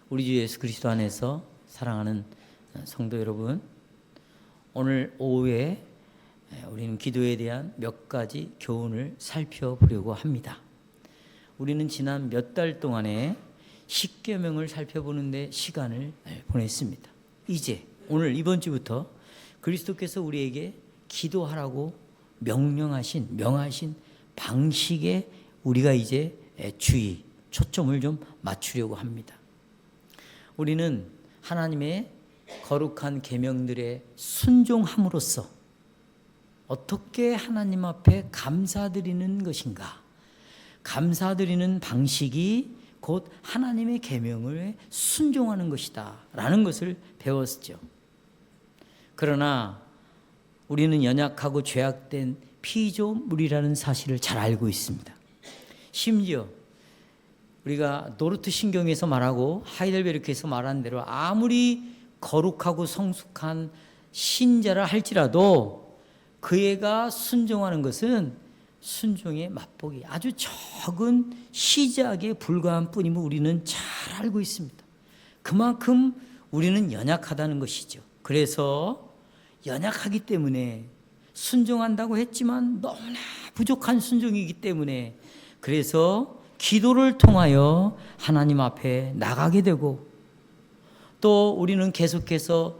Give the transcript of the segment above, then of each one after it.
우리 주 예수 그리스도 안에서 사랑하는 성도 여러분, 오늘 오후에 우리는 기도에 대한 몇 가지 교훈을 살펴보려고 합니다. 우리는 지난 몇 달 동안에 십계명을 살펴보는데 시간을 보냈습니다. 이제 오늘 이번 주부터 그리스도께서 우리에게 기도하라고 명하신 방식에 우리가 이제 초점을 좀 맞추려고 합니다. 우리는 하나님의 거룩한 계명들에 순종함으로써 어떻게 하나님 앞에 감사드리는 것인가? 감사드리는 방식이 곧 하나님의 계명을 순종하는 것이다 라는 것을 배웠죠. 그러나 우리는 연약하고 죄악된 피조물이라는 사실을 잘 알고 있습니다. 심지어 우리가 노르트 신경에서 말하고 하이델베르크에서 말한 대로 아무리 거룩하고 성숙한 신자라 할지라도 그 애가 순종하는 것은 순종의 맛보기, 아주 적은 시작에 불과한 뿐임을 우리는 잘 알고 있습니다. 그만큼 우리는 연약하다는 것이죠. 그래서 연약하기 때문에 순종한다고 했지만 너무나 부족한 순종이기 때문에 그래서 기도를 통하여 하나님 앞에 나가게 되고, 또 우리는 계속해서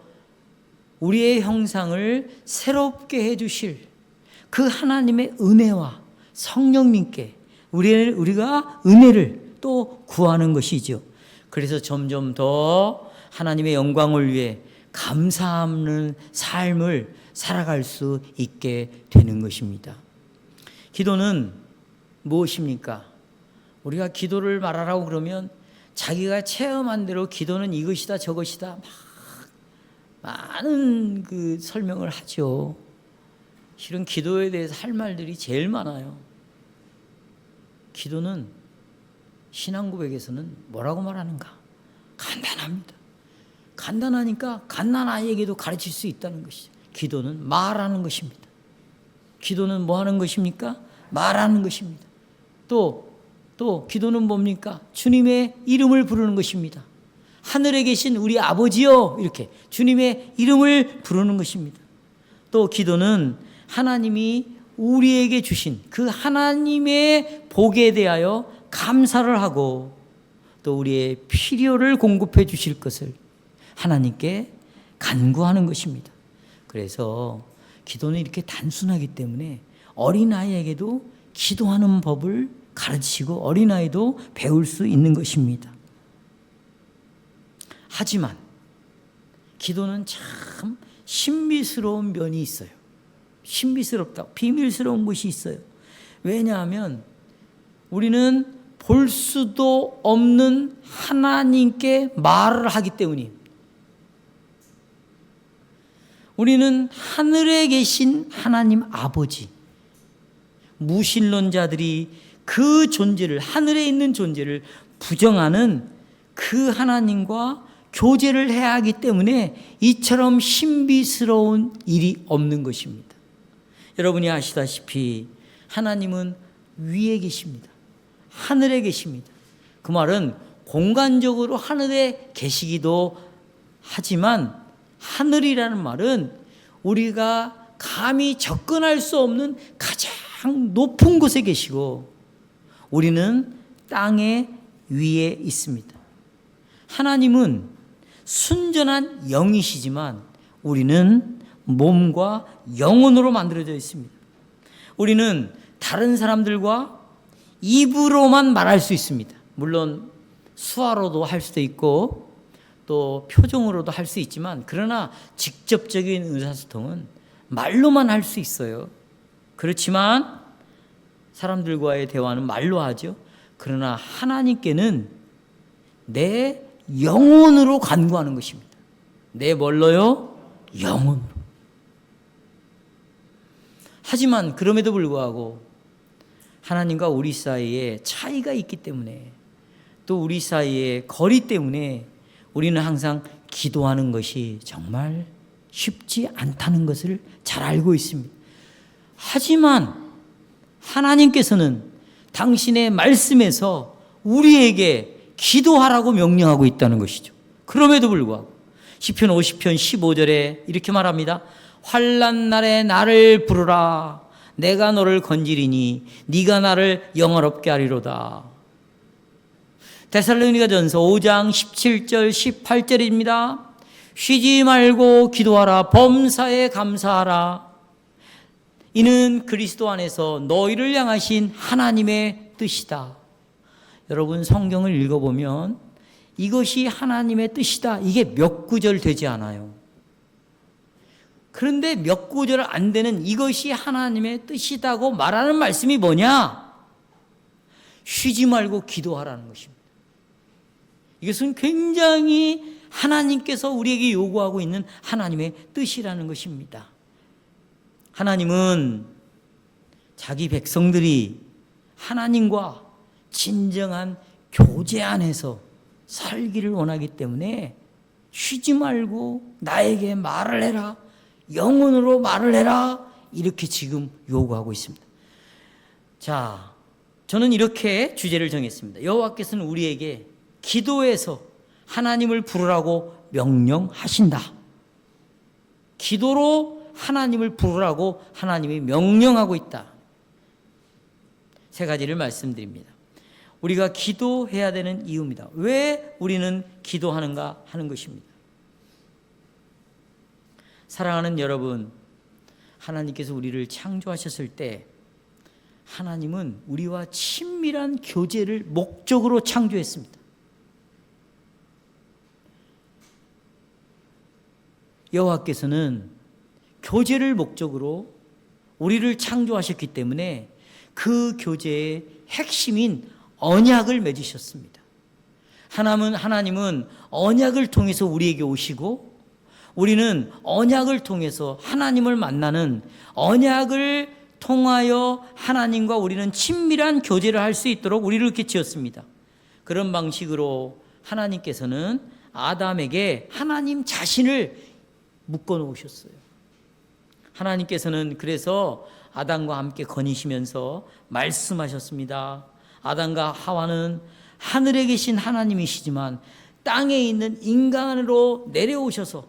우리의 형상을 새롭게 해주실 그 하나님의 은혜와 성령님께 우리가 은혜를 또 구하는 것이죠. 그래서 점점 더 하나님의 영광을 위해 감사하는 삶을 살아갈 수 있게 되는 것입니다. 기도는 무엇입니까? 우리가 기도를 말하라고 그러면 자기가 체험한 대로 기도는 이것이다 저것이다 많은 그 설명을 하죠. 실은 기도에 대해서 할 말들이 제일 많아요. 기도는 신앙 고백에서는 뭐라고 말하는가? 간단합니다. 간단하니까 갓난 아이에게도 가르칠 수 있다는 것이죠. 기도는 말하는 것입니다. 기도는 뭐 하는 것입니까? 말하는 것입니다. 또 기도는 뭡니까? 주님의 이름을 부르는 것입니다. 하늘에 계신 우리 아버지요, 이렇게 주님의 이름을 부르는 것입니다. 또 기도는 하나님이 우리에게 주신 그 하나님의 복에 대하여 감사를 하고 또 우리의 필요를 공급해 주실 것을 하나님께 간구하는 것입니다. 그래서 기도는 이렇게 단순하기 때문에 어린아이에게도 기도하는 법을 가르치고 어린아이도 배울 수 있는 것입니다. 하지만 기도는 참 신비스러운 면이 있어요. 신비스럽다, 비밀스러운 것이 있어요. 왜냐하면 우리는 볼 수도 없는 하나님께 말을 하기 때문입니다. 우리는 하늘에 계신 하나님 아버지, 무신론자들이 그 존재를, 하늘에 있는 존재를 부정하는 그 하나님과 교제를 해야 하기 때문에 이처럼 신비스러운 일이 없는 것입니다. 여러분이 아시다시피 하나님은 위에 계십니다. 하늘에 계십니다. 그 말은 공간적으로 하늘에 계시기도 하지만 하늘이라는 말은 우리가 감히 접근할 수 없는 가장 높은 곳에 계시고 우리는 땅의 위에 있습니다. 하나님은 순전한 영이시지만 우리는 몸과 영혼으로 만들어져 있습니다. 우리는 다른 사람들과 입으로만 말할 수 있습니다. 물론 수화로도 할 수도 있고 또 표정으로도 할 수 있지만 그러나 직접적인 의사소통은 말로만 할 수 있어요. 그렇지만 사람들과의 대화는 말로 하죠. 그러나 하나님께는 내 영혼으로 간구하는 것입니다. 내 뭘로요? 영혼으로. 하지만 그럼에도 불구하고 하나님과 우리 사이에 차이가 있기 때문에 또 우리 사이에 거리 때문에 우리는 항상 기도하는 것이 정말 쉽지 않다는 것을 잘 알고 있습니다. 하지만 하나님께서는 당신의 말씀에서 우리에게 기도하라고 명령하고 있다는 것이죠. 그럼에도 불구하고 시편 50편 15절에 이렇게 말합니다. 환난 날에 나를 부르라. 내가 너를 건지리니 네가 나를 영화롭게 하리로다. 데살로니가전서 5장 17절 18절입니다. 쉬지 말고 기도하라. 범사에 감사하라. 이는 그리스도 안에서 너희를 향하신 하나님의 뜻이다. 여러분 성경을 읽어보면 이것이 하나님의 뜻이다. 이게 몇 구절 되지 않아요. 그런데 몇 구절 안 되는 이것이 하나님의 뜻이다고 말하는 말씀이 뭐냐? 쉬지 말고 기도하라는 것입니다. 이것은 굉장히 하나님께서 우리에게 요구하고 있는 하나님의 뜻이라는 것입니다. 하나님은 자기 백성들이 하나님과 진정한 교제 안에서 살기를 원하기 때문에 쉬지 말고 나에게 말을 해라. 영혼으로 말을 해라. 이렇게 지금 요구하고 있습니다. 자, 저는 이렇게 주제를 정했습니다. 여호와께서는 우리에게 기도에서 하나님을 부르라고 명령하신다. 기도로 하나님을 부르라고 하나님이 명령하고 있다. 세 가지를 말씀드립니다. 우리가 기도해야 되는 이유입니다. 왜 우리는 기도하는가 하는 것입니다. 사랑하는 여러분, 하나님께서 우리를 창조하셨을 때 하나님은 우리와 친밀한 교제를 목적으로 창조했습니다. 여호와께서는 교제를 목적으로 우리를 창조하셨기 때문에 그 교제의 핵심인 언약을 맺으셨습니다. 하나님은 언약을 통해서 우리에게 오시고 우리는 언약을 통해서 하나님을 만나는 언약을 통하여 하나님과 우리는 친밀한 교제를 할 수 있도록 우리를 이렇게 지었습니다. 그런 방식으로 하나님께서는 아담에게 하나님 자신을 묶어 놓으셨어요. 하나님께서는 그래서 아담과 함께 거니시면서 말씀하셨습니다. 아담과 하와는 하늘에 계신 하나님이시지만 땅에 있는 인간으로 내려오셔서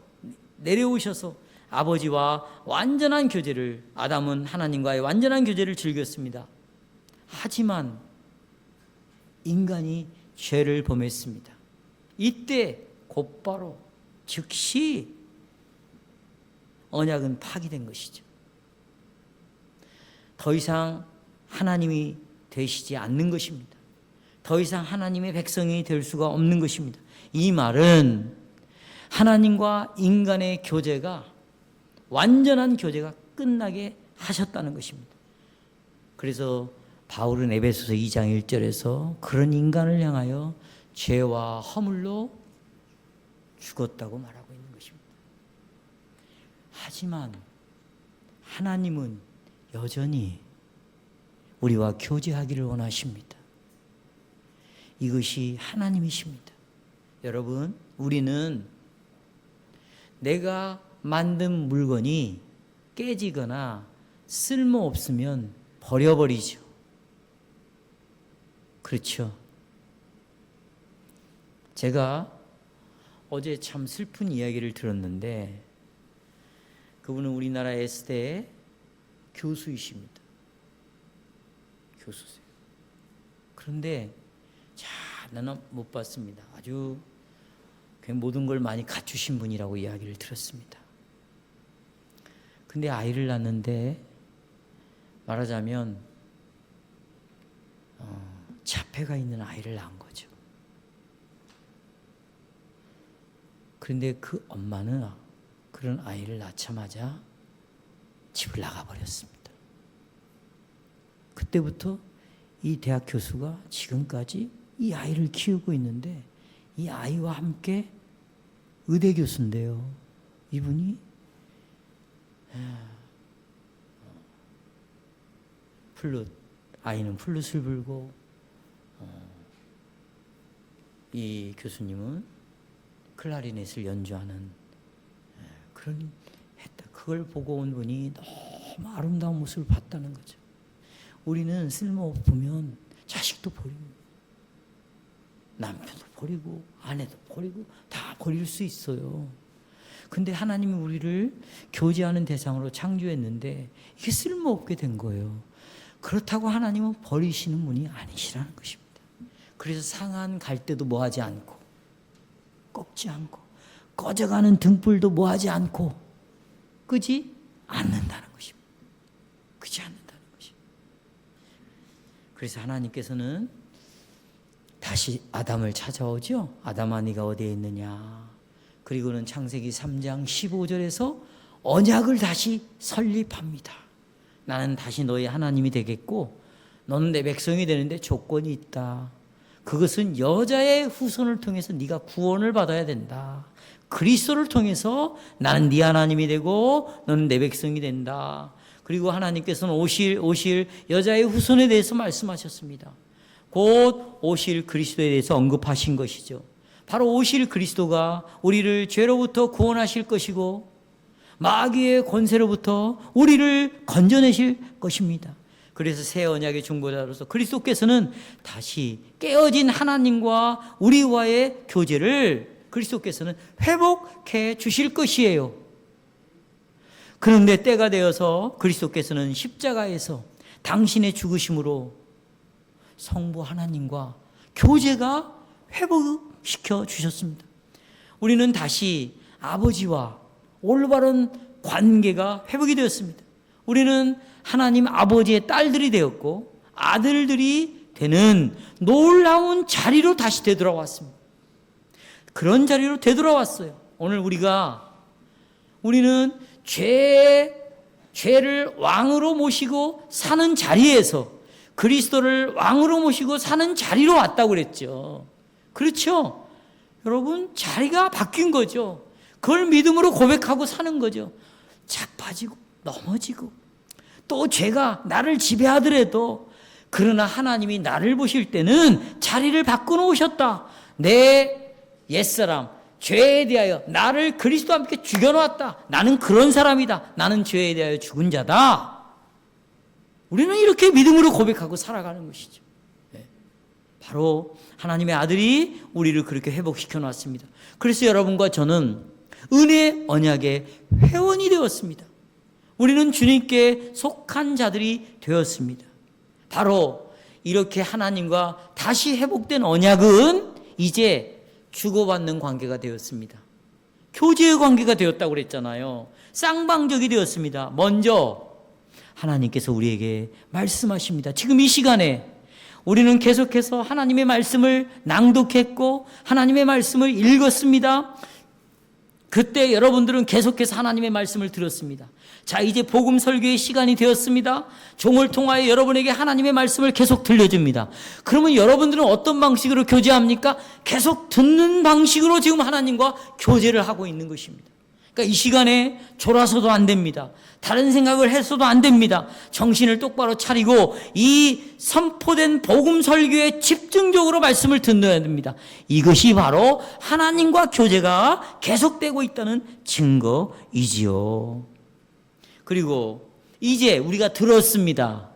아버지와 완전한 교제를, 아담은 하나님과의 완전한 교제를 즐겼습니다. 하지만 인간이 죄를 범했습니다. 이때 곧바로 즉시 언약은 파기된 것이죠. 더 이상 하나님이 되시지 않는 것입니다. 더 이상 하나님의 백성이 될 수가 없는 것입니다. 이 말은 하나님과 인간의 교제가, 완전한 교제가 끝나게 하셨다는 것입니다. 그래서 바울은 에베소서 2장 1절에서 그런 인간을 향하여 죄와 허물로 죽었다고 말하고 있는 것입니다. 하지만 하나님은 여전히 우리와 교제하기를 원하십니다. 이것이 하나님이십니다. 여러분, 우리는 내가 만든 물건이 깨지거나 쓸모없으면 버려버리죠. 그렇죠? 제가 어제 참 슬픈 이야기를 들었는데 그분은 우리나라 S대의 교수이십니다. 교수세요. 그런데 나는 못 봤습니다. 아주 모든 걸 많이 갖추신 분이라고 이야기를 들었습니다. 근데 아이를 낳는데 말하자면 자폐가 있는 아이를 낳은 거죠. 그런데 그 엄마는 그런 아이를 낳자마자 집을 나가버렸습니다. 그때부터 이 대학 교수가 지금까지 이 아이를 키우고 있는데 이 아이와 함께 의대 교수인데요. 이분이 아이는 플룻을 불고 이 교수님은 클라리넷을 연주하는 그런 했다. 그걸 보고 온 분이 너무 아름다운 모습을 봤다는 거죠. 우리는 쓸모없으면 자식도 버립니다. 남편도 버리고 아내도 버리고 다 버릴 수 있어요. 근데 하나님이 우리를 교제하는 대상으로 창조했는데 이게 쓸모없게 된 거예요. 그렇다고 하나님은 버리시는 분이 아니시라는 것입니다. 그래서 상한 갈대도 뭐하지 않고 꺾지 않고 꺼져가는 등불도 뭐하지 않고 끄지 않는다는 것입니다. 끄지 않는다는 것입니다. 그래서 하나님께서는 다시 아담을 찾아오죠. 아담아 네가 어디에 있느냐. 그리고는 창세기 3장 15절에서 언약을 다시 설립합니다. 나는 다시 너의 하나님이 되겠고 너는 내 백성이 되는데 조건이 있다. 그것은 여자의 후손을 통해서 네가 구원을 받아야 된다. 그리스도를 통해서 나는 네 하나님이 되고 너는 내 백성이 된다. 그리고 하나님께서는 오실 여자의 후손에 대해서 말씀하셨습니다. 곧 오실 그리스도에 대해서 언급하신 것이죠. 바로 오실 그리스도가 우리를 죄로부터 구원하실 것이고 마귀의 권세로부터 우리를 건져내실 것입니다. 그래서 새 언약의 중보자로서 그리스도께서는 다시 깨어진 하나님과 우리와의 교제를 그리스도께서는 회복해 주실 것이에요. 그런데 때가 되어서 그리스도께서는 십자가에서 당신의 죽으심으로 성부 하나님과 교제가 회복시켜 주셨습니다. 우리는 다시 아버지와 올바른 관계가 회복이 되었습니다. 우리는 하나님 아버지의 딸들이 되었고 아들들이 되는 놀라운 자리로 다시 되돌아왔습니다. 그런 자리로 되돌아왔어요. 오늘 우리는 죄를 왕으로 모시고 사는 자리에서 그리스도를 왕으로 모시고 사는 자리로 왔다고 그랬죠. 그렇죠? 여러분, 자리가 바뀐 거죠. 그걸 믿음으로 고백하고 사는 거죠. 자빠지고 넘어지고 또 죄가 나를 지배하더라도 그러나 하나님이 나를 보실 때는 자리를 바꿔놓으셨다. 내 옛사람 죄에 대하여 나를 그리스도와 함께 죽여놓았다. 나는 그런 사람이다. 나는 죄에 대하여 죽은 자다. 우리는 이렇게 믿음으로 고백하고 살아가는 것이죠. 바로 하나님의 아들이 우리를 그렇게 회복시켜 놨습니다. 그래서 여러분과 저는 은혜 언약의 회원이 되었습니다. 우리는 주님께 속한 자들이 되었습니다. 바로 이렇게 하나님과 다시 회복된 언약은 이제 주고받는 관계가 되었습니다. 교제의 관계가 되었다고 그랬잖아요. 쌍방적이 되었습니다. 먼저 하나님께서 우리에게 말씀하십니다. 지금 이 시간에 우리는 계속해서 하나님의 말씀을 낭독했고 하나님의 말씀을 읽었습니다. 그때 여러분들은 계속해서 하나님의 말씀을 들었습니다. 자, 이제 복음 설교의 시간이 되었습니다. 종을 통하여 여러분에게 하나님의 말씀을 계속 들려줍니다. 그러면 여러분들은 어떤 방식으로 교제합니까? 계속 듣는 방식으로 지금 하나님과 교제를 하고 있는 것입니다. 그러니까 이 시간에 졸아서도 안 됩니다. 다른 생각을 해서도 안 됩니다. 정신을 똑바로 차리고 이 선포된 복음 설교에 집중적으로 말씀을 듣어야 됩니다. 이것이 바로 하나님과 교제가 계속되고 있다는 증거이지요. 그리고 이제 우리가 들었습니다.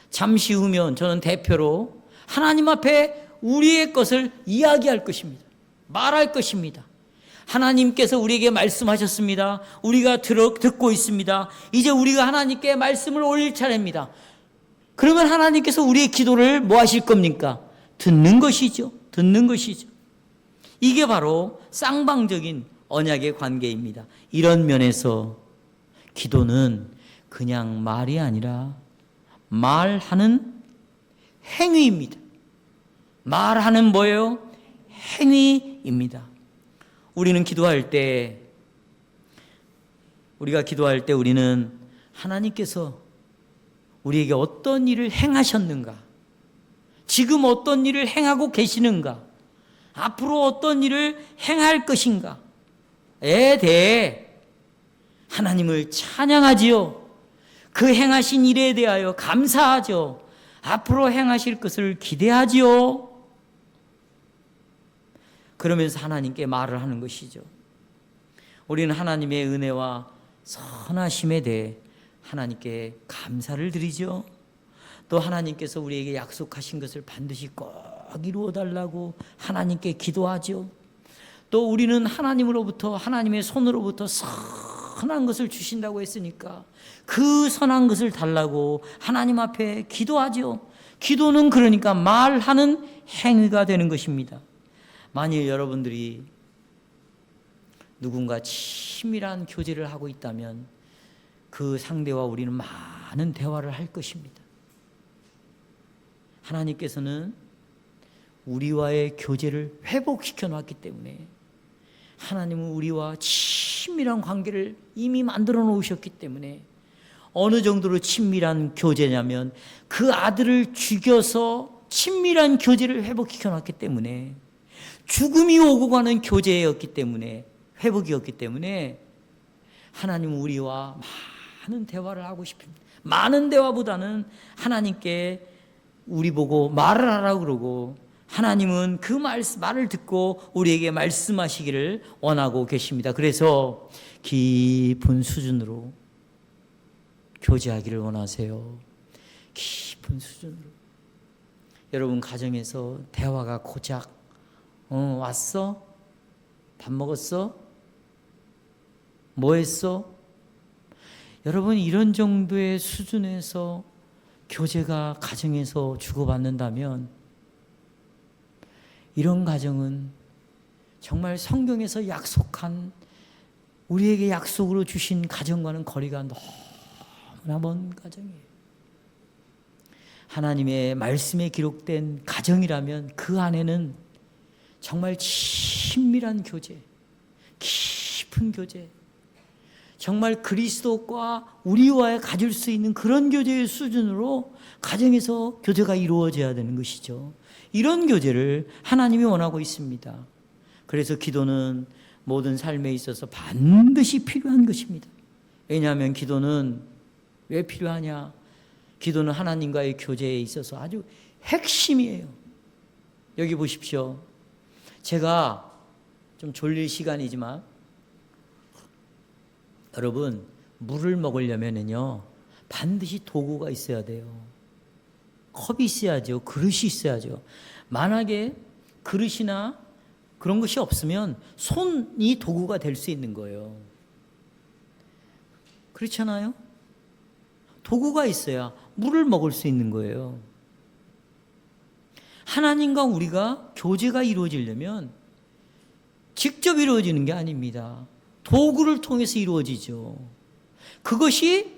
잠시 후면 저는 대표로 하나님 앞에 우리의 것을 이야기할 것입니다. 말할 것입니다. 하나님께서 우리에게 말씀하셨습니다. 우리가 듣고 있습니다. 이제 우리가 하나님께 말씀을 올릴 차례입니다. 그러면 하나님께서 우리의 기도를 뭐 하실 겁니까? 듣는 것이죠. 듣는 것이죠. 이게 바로 쌍방적인 언약의 관계입니다. 이런 면에서 기도는 그냥 말이 아니라 말하는 행위입니다. 말하는 뭐예요? 행위입니다. 우리가 기도할 때 우리는 하나님께서 우리에게 어떤 일을 행하셨는가, 지금 어떤 일을 행하고 계시는가, 앞으로 어떤 일을 행할 것인가에 대해 하나님을 찬양하지요. 그 행하신 일에 대하여 감사하죠. 앞으로 행하실 것을 기대하지요. 그러면서 하나님께 말을 하는 것이죠. 우리는 하나님의 은혜와 선하심에 대해 하나님께 감사를 드리죠. 또 하나님께서 우리에게 약속하신 것을 반드시 꼭 이루어 달라고 하나님께 기도하죠. 또 우리는 하나님으로부터, 하나님의 손으로부터 선한 것을 주신다고 했으니까 그 선한 것을 달라고 하나님 앞에 기도하죠. 기도는 그러니까 말하는 행위가 되는 것입니다. 만일 여러분들이 누군가 친밀한 교제를 하고 있다면 그 상대와 우리는 많은 대화를 할 것입니다. 하나님께서는 우리와의 교제를 회복시켜 놨기 때문에, 하나님은 우리와 친밀한 관계를 이미 만들어 놓으셨기 때문에, 어느 정도로 친밀한 교제냐면 그 아들을 죽여서 친밀한 교제를 회복시켜 놨기 때문에, 죽음이 오고 가는 교제였기 때문에, 회복이었기 때문에 하나님은 우리와 많은 대화를 하고 싶습니다. 많은 대화보다는 하나님께 우리 보고 말을 하라고 그러고, 하나님은 그 말을 듣고 우리에게 말씀하시기를 원하고 계십니다. 그래서 깊은 수준으로 교제하기를 원하세요. 깊은 수준으로. 여러분 가정에서 대화가 고작 왔어? 밥 먹었어? 뭐 했어? 여러분 이런 정도의 수준에서 교제가 가정에서 주고받는다면, 이런 가정은 정말 성경에서 약속한, 우리에게 약속으로 주신 가정과는 거리가 너무나 먼 가정이에요. 하나님의 말씀에 기록된 가정이라면 그 안에는 정말 친밀한 교제, 깊은 교제, 정말 그리스도과 우리와의 가질 수 있는 그런 교제의 수준으로 가정에서 교제가 이루어져야 되는 것이죠. 이런 교제를 하나님이 원하고 있습니다. 그래서 기도는 모든 삶에 있어서 반드시 필요한 것입니다. 왜냐하면 기도는 왜 필요하냐? 기도는 하나님과의 교제에 있어서 아주 핵심이에요. 여기 보십시오. 제가 좀 졸릴 시간이지만, 여러분 물을 먹으려면요 반드시 도구가 있어야 돼요. 컵이 있어야죠. 그릇이 있어야죠. 만약에 그릇이나 그런 것이 없으면 손이 도구가 될 수 있는 거예요. 그렇잖아요? 도구가 있어야 물을 먹을 수 있는 거예요. 하나님과 우리가 교제가 이루어지려면 직접 이루어지는 게 아닙니다. 도구를 통해서 이루어지죠. 그것이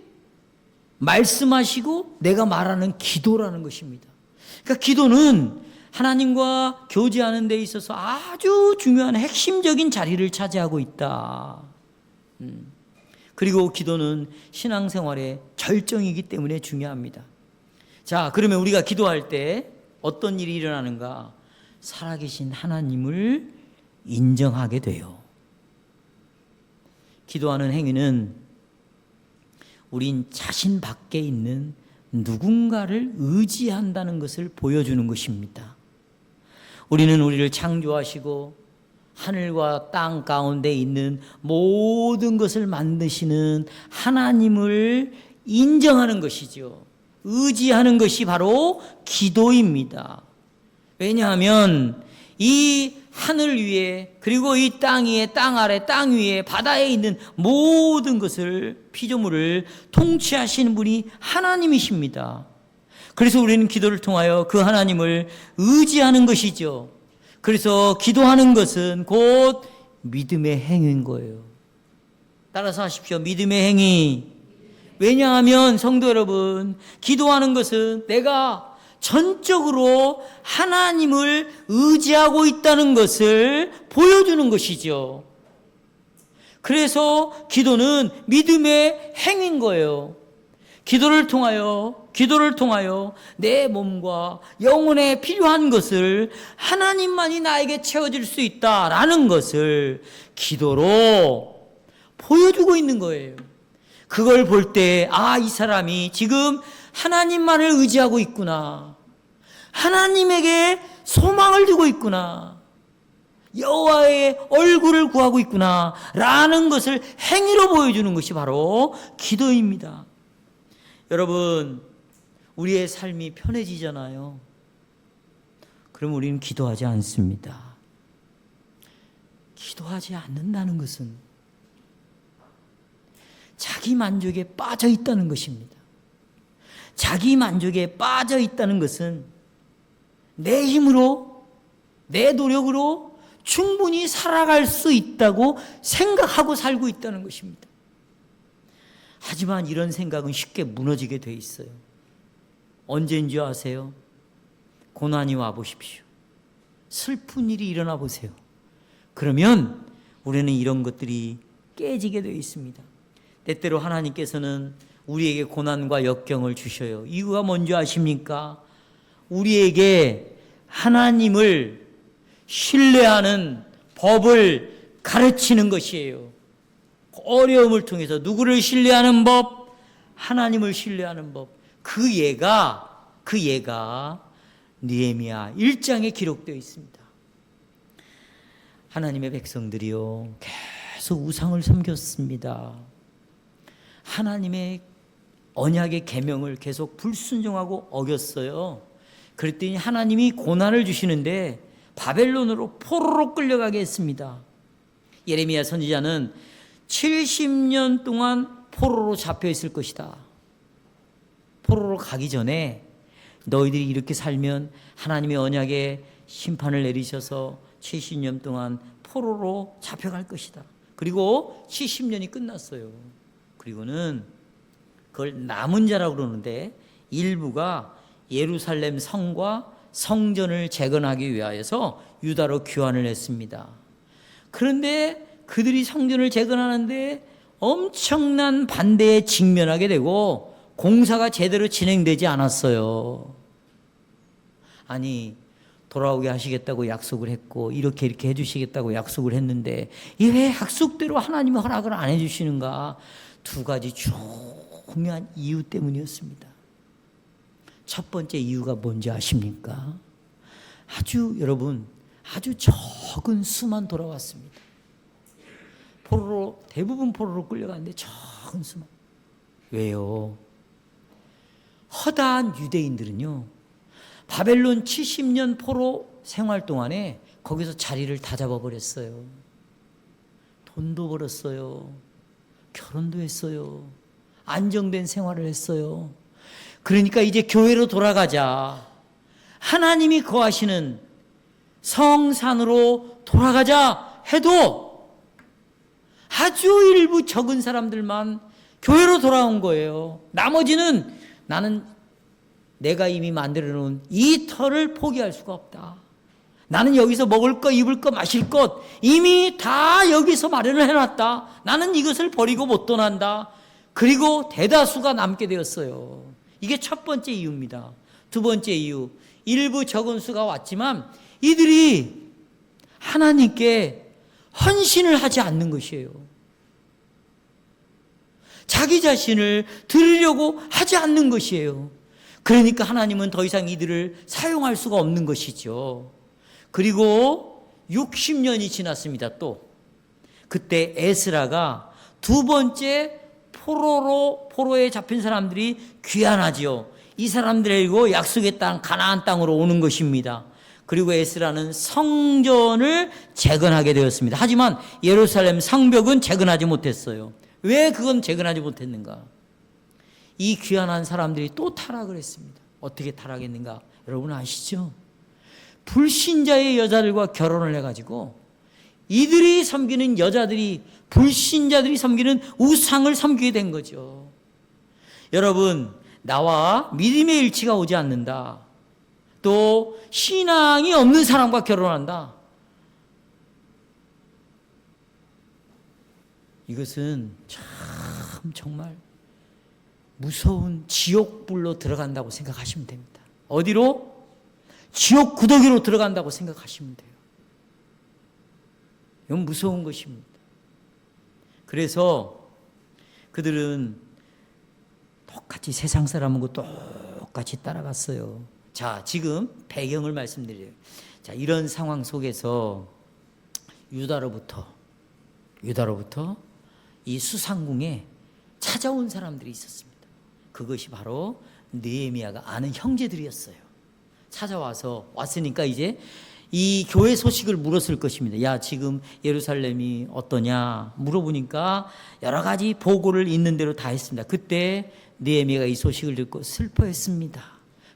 말씀하시고 내가 말하는 기도라는 것입니다. 그러니까 기도는 하나님과 교제하는 데 있어서 아주 중요한 핵심적인 자리를 차지하고 있다. 그리고 기도는 신앙생활의 절정이기 때문에 중요합니다. 자, 그러면 우리가 기도할 때 어떤 일이 일어나는가? 살아계신 하나님을 인정하게 돼요. 기도하는 행위는 우린 자신 밖에 있는 누군가를 의지한다는 것을 보여주는 것입니다. 우리는 우리를 창조하시고 하늘과 땅 가운데 있는 모든 것을 만드시는 하나님을 인정하는 것이죠. 의지하는 것이 바로 기도입니다. 왜냐하면 이 하늘 위에, 그리고 이 땅 위에, 땅 아래, 땅 위에, 바다에 있는 모든 것을, 피조물을 통치하시는 분이 하나님이십니다. 그래서 우리는 기도를 통하여 그 하나님을 의지하는 것이죠. 그래서 기도하는 것은 곧 믿음의 행위인 거예요. 따라서 하십시오. 믿음의 행위. 왜냐하면 성도 여러분, 기도하는 것은 내가 전적으로 하나님을 의지하고 있다는 것을 보여주는 것이죠. 그래서 기도는 믿음의 행위인 거예요. 기도를 통하여 내 몸과 영혼에 필요한 것을 하나님만이 나에게 채워줄 수 있다라는 것을 기도로 보여주고 있는 거예요. 그걸 볼 때, 아, 이 사람이 지금 하나님만을 의지하고 있구나. 하나님에게 소망을 두고 있구나. 여호와의 얼굴을 구하고 있구나. 라는 것을 행위로 보여주는 것이 바로 기도입니다. 여러분, 우리의 삶이 편해지잖아요. 그럼 우리는 기도하지 않습니다. 기도하지 않는다는 것은 자기 만족에 빠져 있다는 것입니다. 자기 만족에 빠져 있다는 것은 내 힘으로, 내 노력으로 충분히 살아갈 수 있다고 생각하고 살고 있다는 것입니다. 하지만 이런 생각은 쉽게 무너지게 돼 있어요. 언제인지 아세요? 고난이 와 보십시오. 슬픈 일이 일어나 보세요. 그러면 우리는 이런 것들이 깨지게 되어 있습니다. 때때로 하나님께서는 우리에게 고난과 역경을 주셔요. 이유가 뭔지 아십니까? 우리에게 하나님을 신뢰하는 법을 가르치는 것이에요. 어려움을 통해서 누구를 신뢰하는 법? 하나님을 신뢰하는 법. 그 예가 느헤미야 1장에 기록되어 있습니다. 하나님의 백성들이요, 계속 우상을 섬겼습니다. 하나님의 언약의 계명을 계속 불순종하고 어겼어요. 그랬더니 하나님이 고난을 주시는데 바벨론으로 포로로 끌려가게 했습니다. 예레미야 선지자는 70년 동안 포로로 잡혀 있을 것이다. 포로로 가기 전에 너희들이 이렇게 살면 하나님의 언약에 심판을 내리셔서 70년 동안 포로로 잡혀갈 것이다. 그리고 70년이 끝났어요. 그리고는 그걸 남은 자라고 그러는데 일부가 예루살렘 성과 성전을 재건하기 위하여서 유다로 귀환을 했습니다. 그런데 그들이 성전을 재건하는데 엄청난 반대에 직면하게 되고 공사가 제대로 진행되지 않았어요. 아니, 돌아오게 하시겠다고 약속을 했고 이렇게 해주시겠다고 약속을 했는데 왜 약속대로 하나님의 허락을 안 해주시는가? 두 가지 중요한 이유 때문이었습니다. 첫 번째 이유가 뭔지 아십니까? 여러분 아주 적은 수만 돌아왔습니다. 대부분 포로로 끌려갔는데 적은 수만. 왜요? 허다한 유대인들은요, 바벨론 70년 포로 생활 동안에 거기서 자리를 다 잡아버렸어요. 돈도 벌었어요. 결혼도 했어요. 안정된 생활을 했어요. 그러니까 이제 교회로 돌아가자. 하나님이 거하시는 성산으로 돌아가자 해도 아주 일부 적은 사람들만 교회로 돌아온 거예요. 나머지는 나는 내가 이미 만들어 놓은 이 터를 포기할 수가 없다. 나는 여기서 먹을 것, 입을 것, 마실 것 이미 다 여기서 마련을 해놨다. 나는 이것을 버리고 못 떠난다. 그리고 대다수가 남게 되었어요. 이게 첫 번째 이유입니다. 두 번째 이유, 일부 적은 수가 왔지만 이들이 하나님께 헌신을 하지 않는 것이에요. 자기 자신을 드리려고 하지 않는 것이에요. 그러니까 하나님은 더 이상 이들을 사용할 수가 없는 것이죠. 그리고 60년이 지났습니다. 또 그때 에스라가 두 번째 포로에 잡힌 사람들이 귀환하지요. 이 사람들이고 약속의 땅 가나안 땅으로 오는 것입니다. 그리고 에스라는 성전을 재건하게 되었습니다. 하지만 예루살렘 성벽은 재건하지 못했어요. 왜 그건 재건하지 못했는가? 이 귀환한 사람들이 또 타락을 했습니다. 어떻게 타락했는가? 여러분 아시죠? 불신자의 여자들과 결혼을 해가지고 이들이 섬기는 여자들이 불신자들이 섬기는 우상을 섬기게 된 거죠. 여러분, 나와 믿음의 일치가 오지 않는다. 또 신앙이 없는 사람과 결혼한다. 이것은 참 정말 무서운 지옥불로 들어간다고 생각하시면 됩니다. 어디로? 지옥 구더기로 들어간다고 생각하시면 돼요. 이건 무서운 것입니다. 그래서 그들은 똑같이 세상 사람하고 똑같이 따라갔어요. 자, 지금 배경을 말씀드려요. 자, 이런 상황 속에서 유다로부터 이 수상궁에 찾아온 사람들이 있었습니다. 그것이 바로 느헤미야가 아는 형제들이었어요. 왔으니까 이제 이 교회 소식을 물었을 것입니다. 야, 지금 예루살렘이 어떠냐 물어보니까 여러 가지 보고를 있는 대로 다 했습니다. 그때 느헤미야가 이 소식을 듣고 슬퍼했습니다.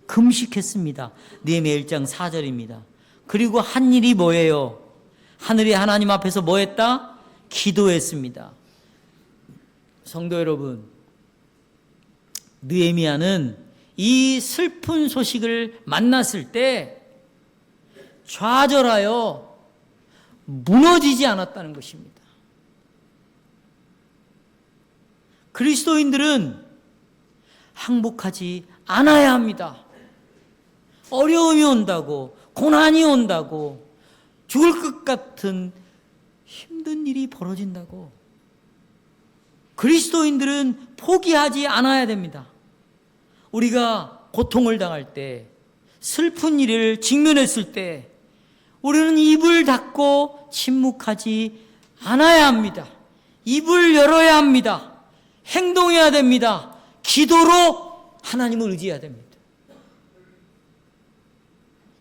금식했습니다. 느헤미야 1장 4절입니다. 그리고 한 일이 뭐예요? 하늘의 하나님 앞에서 뭐 했다? 기도했습니다. 성도 여러분, 느헤미야는 이 슬픈 소식을 만났을 때 좌절하여 무너지지 않았다는 것입니다. 그리스도인들은 항복하지 않아야 합니다. 어려움이 온다고, 고난이 온다고, 죽을 것 같은 힘든 일이 벌어진다고 그리스도인들은 포기하지 않아야 됩니다. 우리가 고통을 당할 때, 슬픈 일을 직면했을 때 우리는 입을 닫고 침묵하지 않아야 합니다. 입을 열어야 합니다. 행동해야 됩니다. 기도로 하나님을 의지해야 됩니다.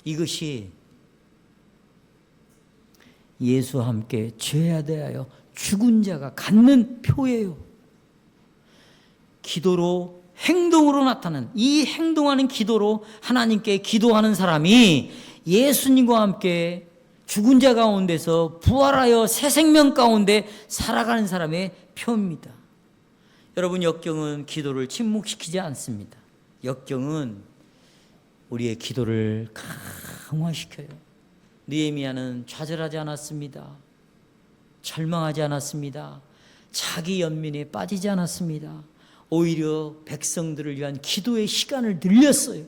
이것이 예수와 함께 죄에 대하여 죽은 자가 갖는 표예요. 기도로, 행동으로 나타나는, 이 행동하는 기도로 하나님께 기도하는 사람이 예수님과 함께 죽은 자 가운데서 부활하여 새 생명 가운데 살아가는 사람의 표입니다. 여러분, 역경은 기도를 침묵시키지 않습니다. 역경은 우리의 기도를 강화시켜요. 느헤미야는 좌절하지 않았습니다. 절망하지 않았습니다. 자기 연민에 빠지지 않았습니다. 오히려 백성들을 위한 기도의 시간을 늘렸어요.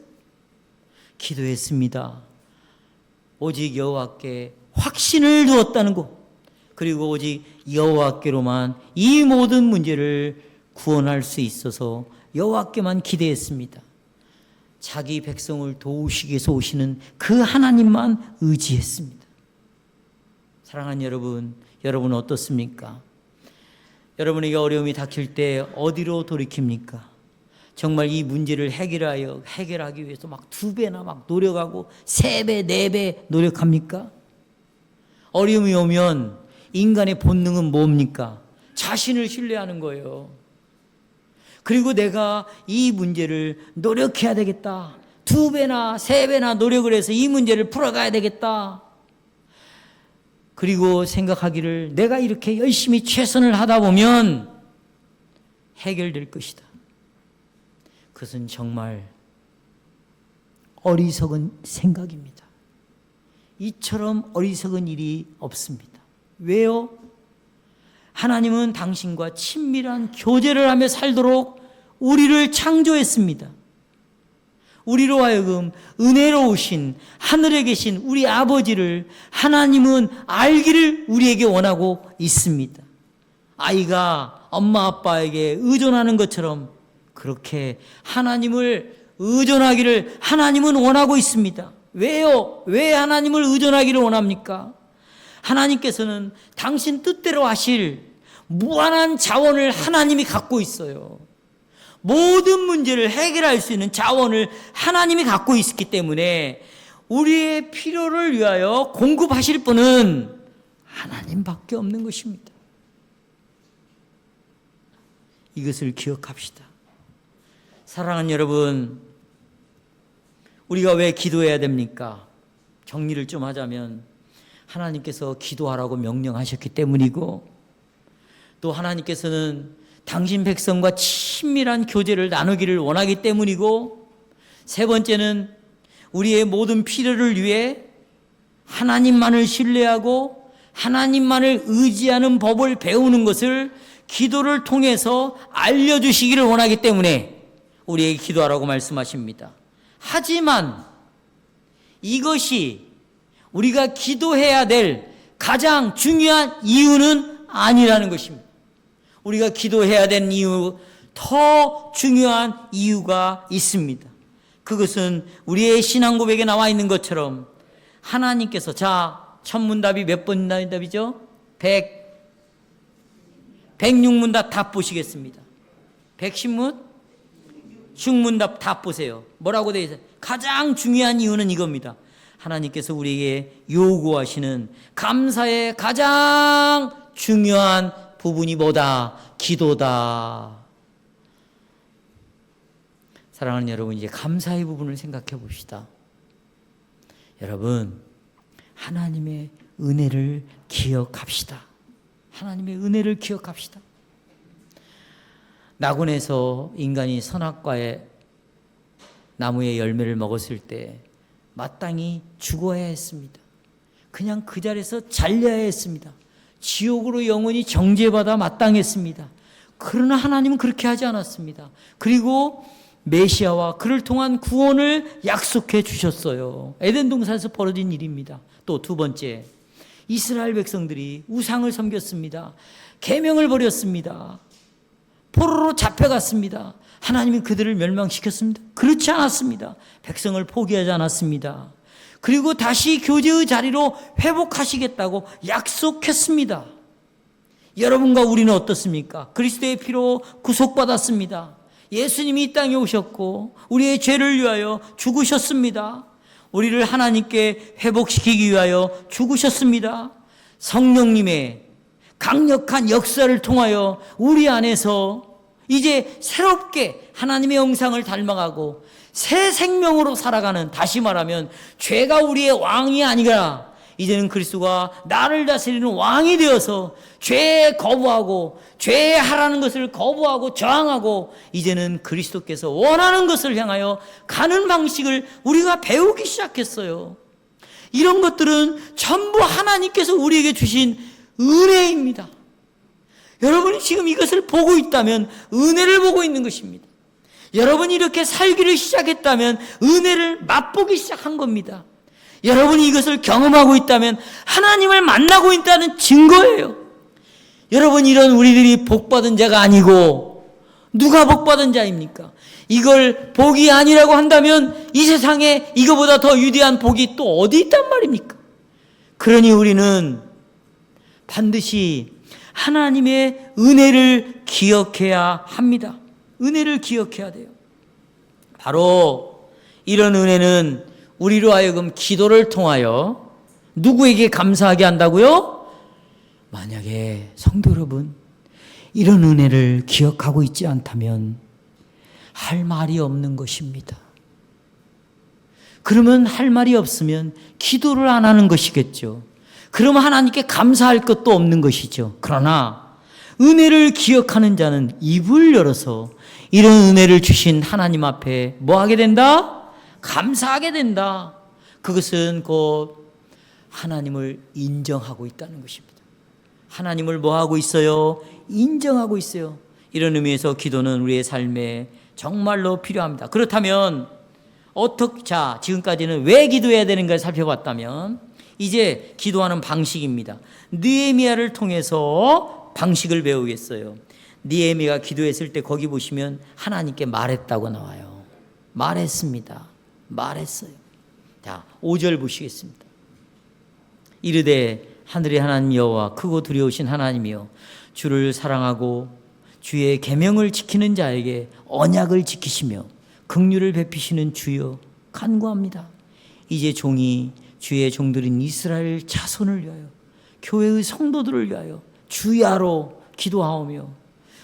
기도했습니다. 오직 여호와께 확신을 두었다는 것, 그리고 오직 여호와께로만 이 모든 문제를 구원할 수 있어서 여호와께만 기대했습니다. 자기 백성을 도우시기 위해서 오시는 그 하나님만 의지했습니다. 사랑하는 여러분, 여러분은 어떻습니까? 여러분에게 어려움이 닥칠 때 어디로 돌이킵니까? 정말 이 문제를 해결하기 위해서 막 2배나 막 노력하고 3배, 4배 노력합니까? 어려움이 오면 인간의 본능은 뭡니까? 자신을 신뢰하는 거예요. 그리고 내가 이 문제를 노력해야 되겠다. 2배나 3배나 노력을 해서 이 문제를 풀어가야 되겠다. 그리고 생각하기를 내가 이렇게 열심히 최선을 하다 보면 해결될 것이다. 그것은 정말 어리석은 생각입니다. 이처럼 어리석은 일이 없습니다. 왜요? 하나님은 당신과 친밀한 교제를 하며 살도록 우리를 창조했습니다. 우리로 하여금 은혜로우신 하늘에 계신 우리 아버지를 하나님은 알기를 우리에게 원하고 있습니다. 아이가 엄마 아빠에게 의존하는 것처럼 그렇게 하나님을 의존하기를 하나님은 원하고 있습니다. 왜요? 왜 하나님을 의존하기를 원합니까? 하나님께서는 당신 뜻대로 하실 무한한 자원을 하나님이 갖고 있어요. 모든 문제를 해결할 수 있는 자원을 하나님이 갖고 있기 때문에 우리의 필요를 위하여 공급하실 분은 하나님밖에 없는 것입니다. 이것을 기억합시다. 사랑하는 여러분, 우리가 왜 기도해야 됩니까? 정리를 좀 하자면 하나님께서 기도하라고 명령하셨기 때문이고, 또 하나님께서는 당신 백성과 친밀한 교제를 나누기를 원하기 때문이고, 세 번째는 우리의 모든 필요를 위해 하나님만을 신뢰하고 하나님만을 의지하는 법을 배우는 것을 기도를 통해서 알려주시기를 원하기 때문에 우리에게 기도하라고 말씀하십니다. 하지만 이것이 우리가 기도해야 될 가장 중요한 이유는 아니라는 것입니다. 우리가 기도해야 되는 이유, 더 중요한 이유가 있습니다. 그것은 우리의 신앙 고백에 나와 있는 것처럼 하나님께서, 자, 천문답이 몇 번 답이죠? 106문답 답 보시겠습니다. 110문? 중문답 답 보세요. 뭐라고 되어 있어요? 가장 중요한 이유는 이겁니다. 하나님께서 우리에게 요구하시는 감사의 가장 중요한 부분이 뭐다? 기도다. 사랑하는 여러분, 이제 감사의 부분을 생각해 봅시다. 여러분, 하나님의 은혜를 기억합시다. 하나님의 은혜를 기억합시다. 낙원에서 인간이 선악과의 나무의 열매를 먹었을 때 마땅히 죽어야 했습니다. 그냥 그 자리에서 잘려야 했습니다. 지옥으로 영원히 정죄받아 마땅했습니다. 그러나 하나님은 그렇게 하지 않았습니다. 그리고 메시아와 그를 통한 구원을 약속해 주셨어요. 에덴 동산에서 벌어진 일입니다. 또 두 번째, 이스라엘 백성들이 우상을 섬겼습니다. 계명을 버렸습니다. 포로로 잡혀갔습니다. 하나님이 그들을 멸망시켰습니다. 그렇지 않았습니다. 백성을 포기하지 않았습니다. 그리고 다시 교제의 자리로 회복하시겠다고 약속했습니다. 여러분과 우리는 어떻습니까? 그리스도의 피로 구속받았습니다. 예수님이 이 땅에 오셨고 우리의 죄를 위하여 죽으셨습니다. 우리를 하나님께 회복시키기 위하여 죽으셨습니다. 성령님의 강력한 역사를 통하여 우리 안에서 이제 새롭게 하나님의 형상을 닮아가고 새 생명으로 살아가는, 다시 말하면 죄가 우리의 왕이 아니라 이제는 그리스도가 나를 다스리는 왕이 되어서 죄에 거부하고 죄에 하라는 것을 거부하고 저항하고 이제는 그리스도께서 원하는 것을 향하여 가는 방식을 우리가 배우기 시작했어요. 이런 것들은 전부 하나님께서 우리에게 주신 은혜입니다. 여러분이 지금 이것을 보고 있다면 은혜를 보고 있는 것입니다. 여러분이 이렇게 살기를 시작했다면 은혜를 맛보기 시작한 겁니다. 여러분이 이것을 경험하고 있다면 하나님을 만나고 있다는 증거예요. 여러분, 이런 우리들이 복받은 자가 아니고 누가 복받은 자입니까? 이걸 복이 아니라고 한다면 이 세상에 이거보다 더 위대한 복이 또 어디 있단 말입니까? 그러니 우리는 반드시 하나님의 은혜를 기억해야 합니다. 은혜를 기억해야 돼요. 바로 이런 은혜는 우리로 하여금 기도를 통하여 누구에게 감사하게 한다고요? 만약에 성도 여러분, 이런 은혜를 기억하고 있지 않다면 할 말이 없는 것입니다. 그러면 할 말이 없으면 기도를 안 하는 것이겠죠. 그러면 하나님께 감사할 것도 없는 것이죠. 그러나 은혜를 기억하는 자는 입을 열어서 이런 은혜를 주신 하나님 앞에 뭐 하게 된다? 감사하게 된다. 그것은 곧 하나님을 인정하고 있다는 것입니다. 하나님을 뭐 하고 있어요? 인정하고 있어요. 이런 의미에서 기도는 우리의 삶에 정말로 필요합니다. 그렇다면 지금까지는 왜 기도해야 되는가를 살펴봤다면 이제 기도하는 방식입니다. 느헤미야를 통해서 방식을 배우겠어요. 느헤미야가 기도했을 때 거기 보시면 하나님께 말했다고 나와요. 말했어요. 자, 5절 보시겠습니다. 이르되 하늘의 하나님 여호와 크고 두려우신 하나님이여, 주를 사랑하고 주의 계명을 지키는 자에게 언약을 지키시며 긍휼을 베푸시는 주여 간구합니다. 이제 종이 주의 종들인 이스라엘 자손을 위하여 교회의 성도들을 위하여 주야로 기도하오며,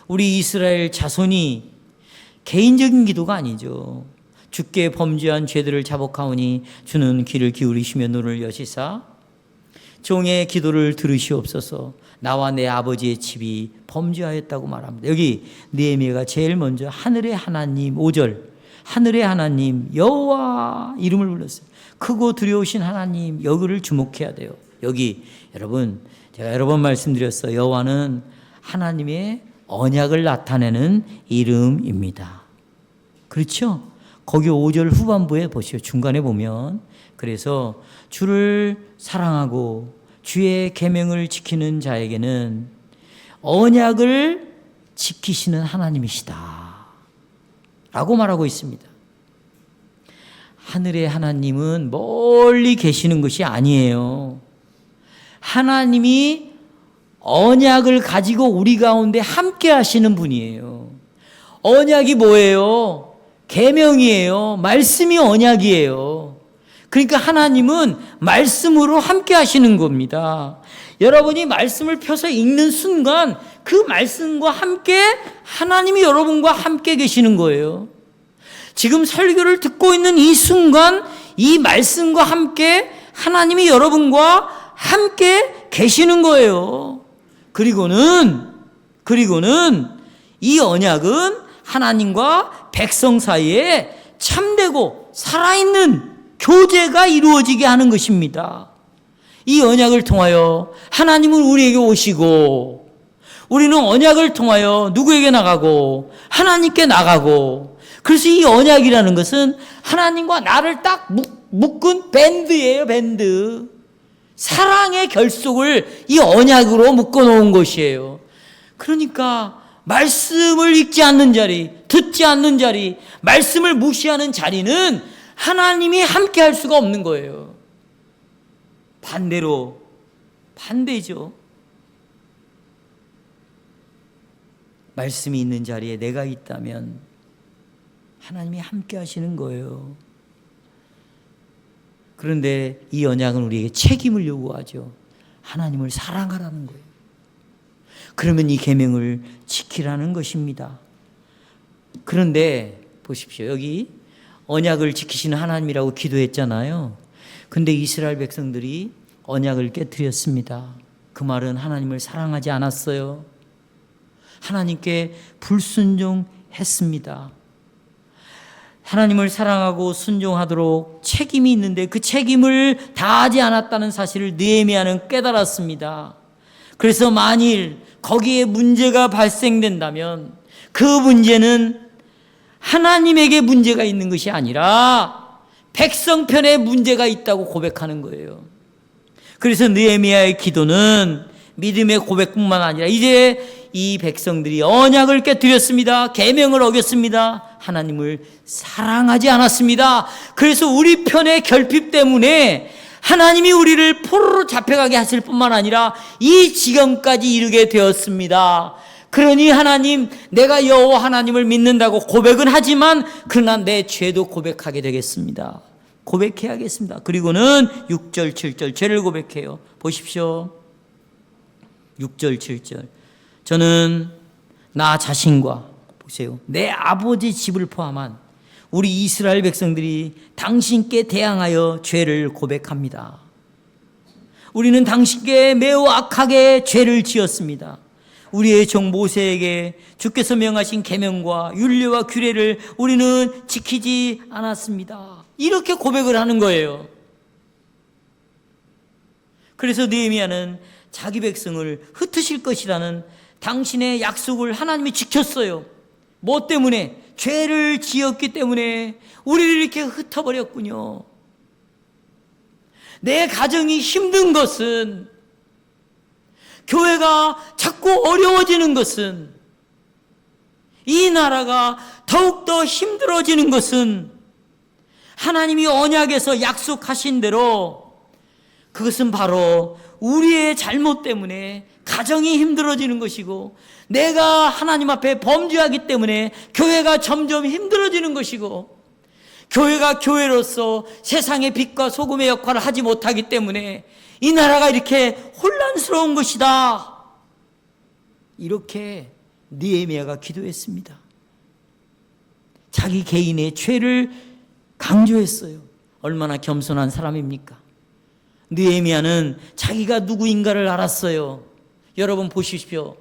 우리 이스라엘 자손이 개인적인 기도가 아니죠. 주께 범죄한 죄들을 자복하오니 주는 귀를 기울이시며 눈을 여시사 종의 기도를 들으시옵소서. 나와 내 아버지의 집이 범죄하였다고 말합니다. 여기 느헤미야가 제일 먼저 하늘의 하나님, 5절 하늘의 하나님 여호와 이름을 불렀어요. 크고 두려우신 하나님, 여기를 주목해야 돼요. 여기 여러분, 제가 여러 번 말씀드렸어요. 여호와는 하나님의 언약을 나타내는 이름입니다. 그렇죠? 거기 5절 후반부에 보시죠. 중간에 보면, 그래서 주를 사랑하고 주의 계명을 지키는 자에게는 언약을 지키시는 하나님이시다 라고 말하고 있습니다. 하늘의 하나님은 멀리 계시는 것이 아니에요. 하나님이 언약을 가지고 우리 가운데 함께 하시는 분이에요. 언약이 뭐예요? 계명이에요. 말씀이 언약이에요. 그러니까 하나님은 말씀으로 함께 하시는 겁니다. 여러분이 말씀을 펴서 읽는 순간 그 말씀과 함께 하나님이 여러분과 함께 계시는 거예요. 지금 설교를 듣고 있는 이 순간 이 말씀과 함께 하나님이 여러분과 함께 계시는 거예요. 그리고는 이 언약은 하나님과 백성 사이에 참되고 살아있는 교제가 이루어지게 하는 것입니다. 이 언약을 통하여 하나님은 우리에게 오시고 우리는 언약을 통하여 누구에게 나가고 하나님께 나가고, 그래서 이 언약이라는 것은 하나님과 나를 딱 묶은 밴드예요. 밴드. 사랑의 결속을 이 언약으로 묶어놓은 것이에요. 그러니까 말씀을 읽지 않는 자리, 듣지 않는 자리, 말씀을 무시하는 자리는 하나님이 함께 할 수가 없는 거예요. 반대죠. 말씀이 있는 자리에 내가 있다면 하나님이 함께 하시는 거예요. 그런데 이 언약은 우리에게 책임을 요구하죠. 하나님을 사랑하라는 거예요. 그러면 이 계명을 지키라는 것입니다. 그런데 보십시오. 여기 언약을 지키시는 하나님이라고 기도했잖아요. 근데 이스라엘 백성들이 언약을 깨뜨렸습니다. 그 말은 하나님을 사랑하지 않았어요. 하나님께 불순종했습니다. 하나님을 사랑하고 순종하도록 책임이 있는데 그 책임을 다하지 않았다는 사실을 느헤미야는 깨달았습니다. 그래서 만일 거기에 문제가 발생된다면 그 문제는 하나님에게 문제가 있는 것이 아니라 백성 편에 문제가 있다고 고백하는 거예요. 그래서 느헤미야의 기도는 믿음의 고백뿐만 아니라 이제 이 백성들이 언약을 깨뜨렸습니다. 계명을 어겼습니다. 하나님을 사랑하지 않았습니다. 그래서 우리 편의 결핍 때문에 하나님이 우리를 포로로 잡혀가게 하실 뿐만 아니라 이 지경까지 이르게 되었습니다. 그러니 하나님, 내가 여호와 하나님을 믿는다고 고백은 하지만 그러나 내 죄도 고백하게 되겠습니다. 고백해야겠습니다. 그리고는 6절 7절 죄를 고백해요. 보십시오. 6절 7절 저는 나 자신과, 보세요, 내 아버지 집을 포함한 우리 이스라엘 백성들이 당신께 대항하여 죄를 고백합니다. 우리는 당신께 매우 악하게 죄를 지었습니다. 우리의 종 모세에게 주께서 명하신 계명과 율례와 규례를 우리는 지키지 않았습니다. 이렇게 고백을 하는 거예요. 그래서 느헤미야는 자기 백성을 흩으실 것이라는 당신의 약속을 하나님이 지켰어요. 뭐 때문에? 죄를 지었기 때문에 우리를 이렇게 흩어버렸군요. 내 가정이 힘든 것은, 교회가 자꾸 어려워지는 것은, 이 나라가 더욱더 힘들어지는 것은 하나님이 언약에서 약속하신 대로 그것은 바로 우리의 잘못 때문에 가정이 힘들어지는 것이고, 내가 하나님 앞에 범죄하기 때문에 교회가 점점 힘들어지는 것이고, 교회가 교회로서 세상의 빛과 소금의 역할을 하지 못하기 때문에 이 나라가 이렇게 혼란스러운 것이다. 이렇게 느헤미야가 기도했습니다. 자기 개인의 죄를 강조했어요. 얼마나 겸손한 사람입니까? 느헤미야는 자기가 누구인가를 알았어요. 여러분 보십시오.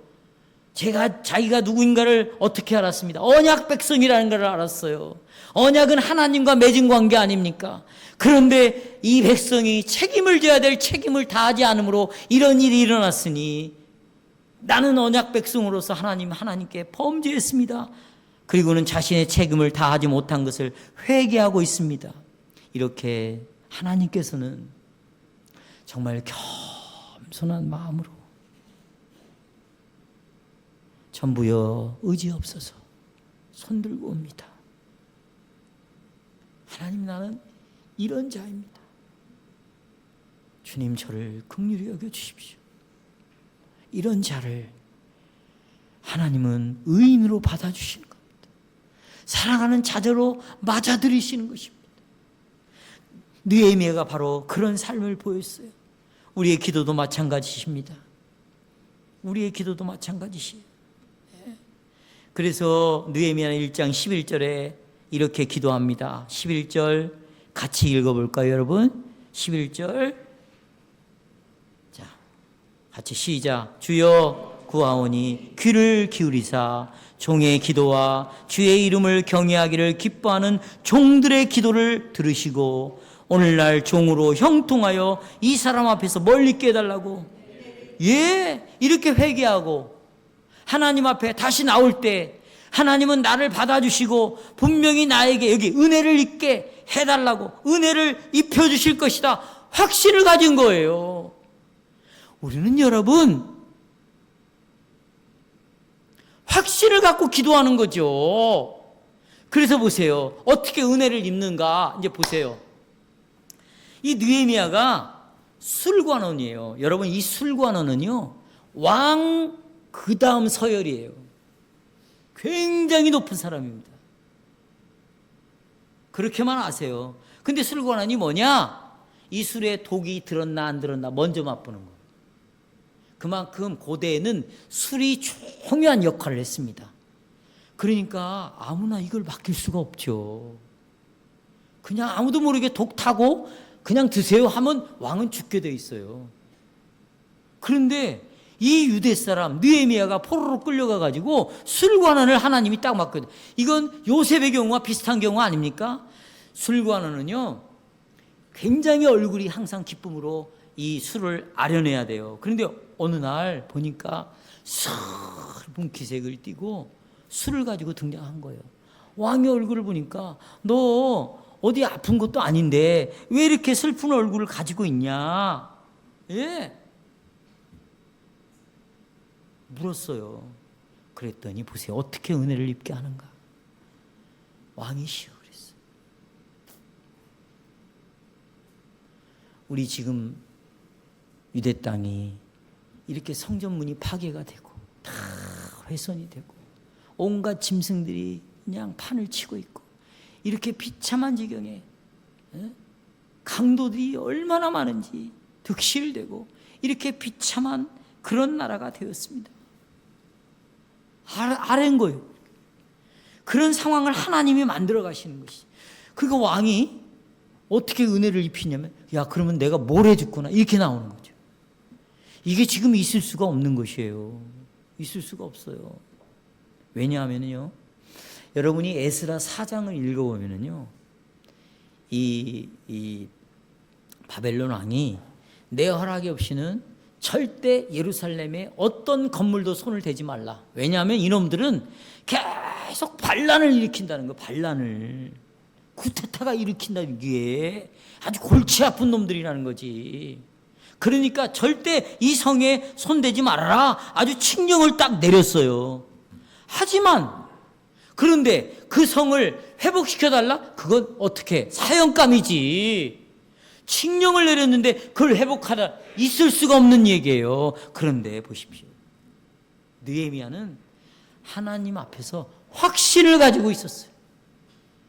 자기가 누구인가를 어떻게 알았습니다. 언약 백성이라는 걸 알았어요. 언약은 하나님과 맺은 관계 아닙니까? 그런데 이 백성이 책임을 져야 될 책임을 다하지 않으므로 이런 일이 일어났으니 나는 언약 백성으로서 하나님께 범죄했습니다. 그리고는 자신의 책임을 다하지 못한 것을 회개하고 있습니다. 이렇게 하나님께서는 정말 겸손한 마음으로 전부여 의지 없어서 손 들고 옵니다. 하나님, 나는 이런 자입니다. 주님, 저를 긍휼히 여겨 주십시오. 이런 자를 하나님은 의인으로 받아주시는 겁니다. 사랑하는 자녀로 맞아들이시는 것입니다. 느헤미야가 바로 그런 삶을 보였어요. 우리의 기도도 마찬가지십니다. 우리의 기도도 마찬가지시에요. 그래서 느헤미야 1장 11절에 이렇게 기도합니다. 11절 같이 읽어볼까요, 여러분? 11절. 자, 같이 시작. 주여 구하오니 귀를 기울이사 종의 기도와 주의 이름을 경외하기를 기뻐하는 종들의 기도를 들으시고 오늘날 종으로 형통하여 이 사람 앞에서 멀리 있게 해달라고. 예, 이렇게 회개하고 하나님 앞에 다시 나올 때 하나님은 나를 받아주시고 분명히 나에게 여기 은혜를 입게 해달라고, 은혜를 입혀주실 것이다, 확신을 가진 거예요. 우리는 여러분 확신을 갖고 기도하는 거죠. 그래서 보세요, 어떻게 은혜를 입는가. 이제 보세요, 이 느헤미야가 술관원이에요. 여러분, 이 술관원은요 왕 그 다음 서열이에요. 굉장히 높은 사람입니다. 그렇게만 아세요. 근데 술관원이 뭐냐? 이 술에 독이 들었나 안 들었나 먼저 맛보는 거. 그만큼 고대에는 술이 중요한 역할을 했습니다. 그러니까 아무나 이걸 맡길 수가 없죠. 그냥 아무도 모르게 독 타고 그냥 드세요 하면 왕은 죽게 돼 있어요. 그런데 이 유대 사람 느헤미야가 포로로 끌려가 가지고 술관원을 하나님이 딱 맡거든요. 이건 요셉의 경우와 비슷한 경우 아닙니까? 술관원은요 굉장히 얼굴이 항상 기쁨으로 이 술을 아려내야 돼요. 그런데 어느 날 보니까 슬픈 기색을 띠고 술을 가지고 등장한 거예요. 왕의 얼굴을 보니까 너 어디 아픈 것도 아닌데 왜 이렇게 슬픈 얼굴을 가지고 있냐? 예. 물었어요. 그랬더니 보세요, 어떻게 은혜를 입게 하는가. 왕이시여 그랬어요. 우리 지금 유대 땅이 이렇게 성전문이 파괴가 되고 다 훼손이 되고 온갖 짐승들이 그냥 판을 치고 있고 이렇게 비참한 지경에 강도들이 얼마나 많은지 득실되고 이렇게 비참한 그런 나라가 되었습니다. 아래인 거예요. 그런 상황을 하나님이 만들어 가시는 것이. 그러니까 왕이 어떻게 은혜를 입히냐면, 야, 그러면 내가 뭘 해줬구나, 이렇게 나오는 거죠. 이게 지금 있을 수가 없는 것이에요. 있을 수가 없어요. 왜냐하면요, 여러분이 에스라 4장을 읽어보면요, 이 바벨론 왕이 내 허락이 없이는 절대 예루살렘에 어떤 건물도 손을 대지 말라. 왜냐하면 이놈들은 계속 반란을 일으킨다는 거예요. 반란을. 쿠데타가 일으킨다는 게 아주 골치 아픈 놈들이라는 거지. 그러니까 절대 이 성에 손대지 말아라. 아주 칙령을 딱 내렸어요. 하지만 그런데 그 성을 회복시켜달라? 그건 어떻게? 사형감이지. 칙령을 내렸는데 그걸 회복하다 있을 수가 없는 얘기예요. 그런데 보십시오, 느헤미야는 하나님 앞에서 확신을 가지고 있었어요.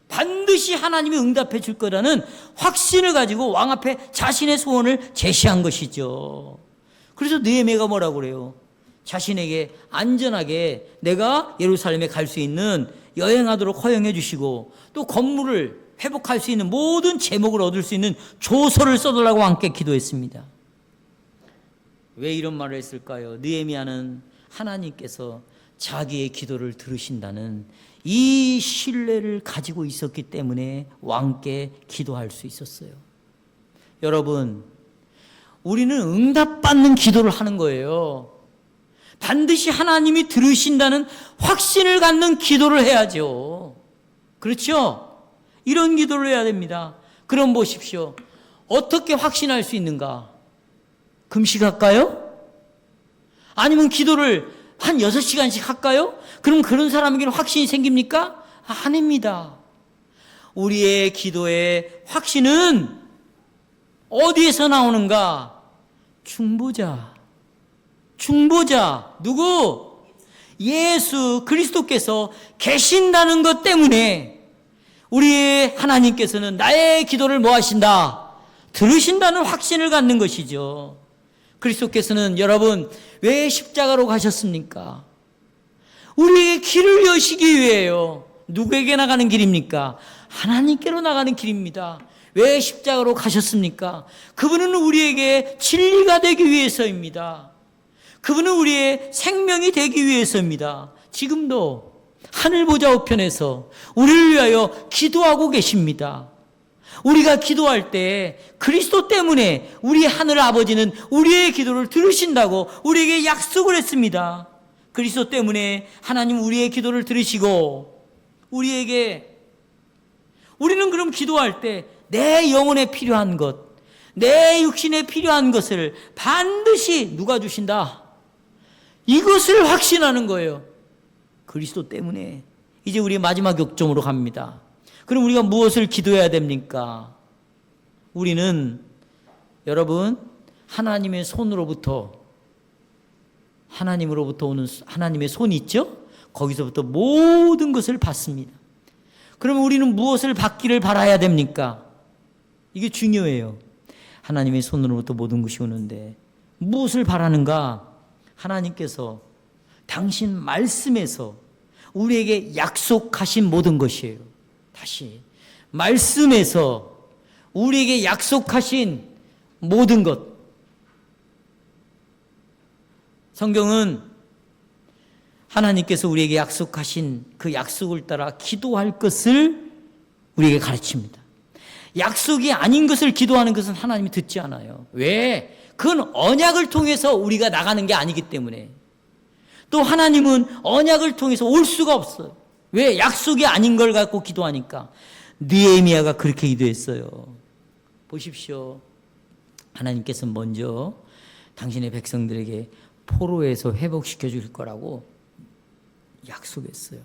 반드시 하나님이 응답해 줄 거라는 확신을 가지고 왕 앞에 자신의 소원을 제시한 것이죠. 그래서 느헤미야가 뭐라고 그래요? 자신에게 안전하게 내가 예루살렘에 갈 수 있는 여행하도록 허용해 주시고 또 건물을 회복할 수 있는 모든 제목을 얻을 수 있는 조서를 써달라고 왕께 기도했습니다. 왜 이런 말을 했을까요? 느헤미야는 하나님께서 자기의 기도를 들으신다는 이 신뢰를 가지고 있었기 때문에 왕께 기도할 수 있었어요. 여러분, 우리는 응답받는 기도를 하는 거예요. 반드시 하나님이 들으신다는 확신을 갖는 기도를 해야죠. 그렇죠? 이런 기도를 해야 됩니다. 그럼 보십시오, 어떻게 확신할 수 있는가? 금식할까요? 아니면 기도를 한 6시간씩 할까요? 그럼 그런 사람에게는 확신이 생깁니까? 아닙니다. 우리의 기도의 확신은 어디에서 나오는가? 중보자. 누구? 예수 그리스도께서 계신다는 것 때문에 우리 하나님께서는 나의 기도를 뭐 하신다? 들으신다는 확신을 갖는 것이죠. 그리스도께서는 여러분 왜 십자가로 가셨습니까? 우리에게 길을 여시기 위해요. 누구에게 나가는 길입니까? 하나님께로 나가는 길입니다. 왜 십자가로 가셨습니까? 그분은 우리에게 진리가 되기 위해서입니다. 그분은 우리의 생명이 되기 위해서입니다. 지금도 하늘 보좌 우편에서 우리를 위하여 기도하고 계십니다. 우리가 기도할 때 그리스도 때문에 우리 하늘 아버지는 우리의 기도를 들으신다고 우리에게 약속을 했습니다. 그리스도 때문에 하나님 우리의 기도를 들으시고 우리는 그럼 기도할 때 내 영혼에 필요한 것, 내 육신에 필요한 것을 반드시 누가 주신다? 이것을 확신하는 거예요. 그리스도 때문에. 이제 우리 마지막 역점으로 갑니다. 그럼 우리가 무엇을 기도해야 됩니까? 우리는 여러분 하나님의 손으로부터 하나님으로부터 오는 하나님의 손이 있죠? 거기서부터 모든 것을 받습니다. 그러면 우리는 무엇을 받기를 바라야 됩니까? 이게 중요해요. 하나님의 손으로부터 모든 것이 오는데 무엇을 바라는가? 하나님께서 당신 말씀에서 우리에게 약속하신 모든 것이에요. 다시 말씀에서 우리에게 약속하신 모든 것. 성경은 하나님께서 우리에게 약속하신 그 약속을 따라 기도할 것을 우리에게 가르칩니다. 약속이 아닌 것을 기도하는 것은 하나님이 듣지 않아요. 왜? 그건 언약을 통해서 우리가 나가는 게 아니기 때문에. 또 하나님은 언약을 통해서 올 수가 없어요. 왜? 약속이 아닌 걸 갖고 기도하니까. 느헤미야가 그렇게 기도했어요. 보십시오. 하나님께서 먼저 당신의 백성들에게 포로에서 회복시켜 줄 거라고 약속했어요.